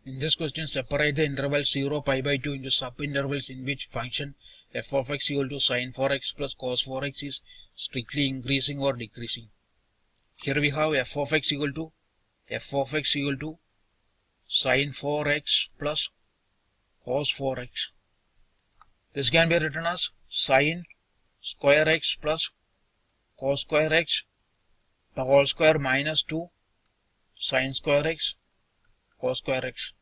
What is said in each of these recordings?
In this question, separate the interval 0 pi by 2 into subintervals in which function f of x equal to sin 4x plus cos 4x is strictly increasing or decreasing. Here we have f of x equal to sin 4x plus cos 4x. This can be written as sin square x plus cos square x the whole square minus 2 sin square x cos square x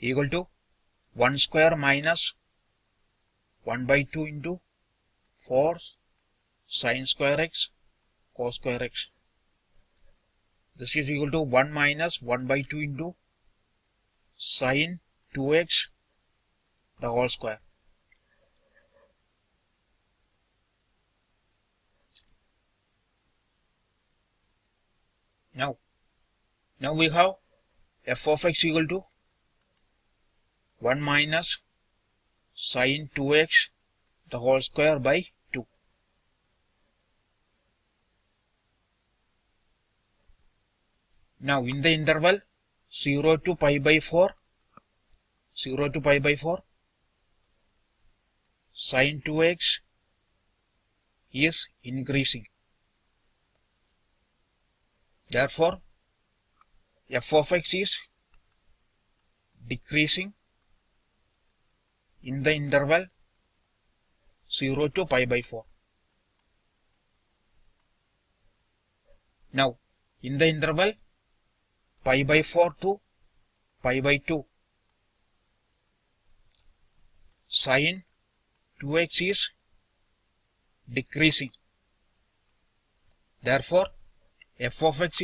equal to 1 square minus 1 by 2 into 4 sin square x cos square x. This is equal to 1 minus 1 by 2 into sin 2x the whole square. Now we have f of x equal to 1 minus sin 2x the whole square by 2. Now in the interval 0 to pi by 4, sin 2x is increasing. Therefore, f of x is decreasing in the interval 0 to pi by 4. Now, in the interval pi by 4 to pi by 2, sin 2x is decreasing. Therefore, f of x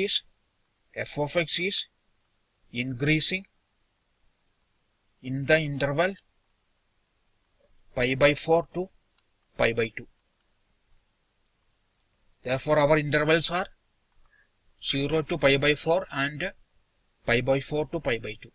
is increasing in the interval pi by 4 to pi by 2. Therefore, our intervals are 0 to pi by 4 and pi by 4 to pi by 2.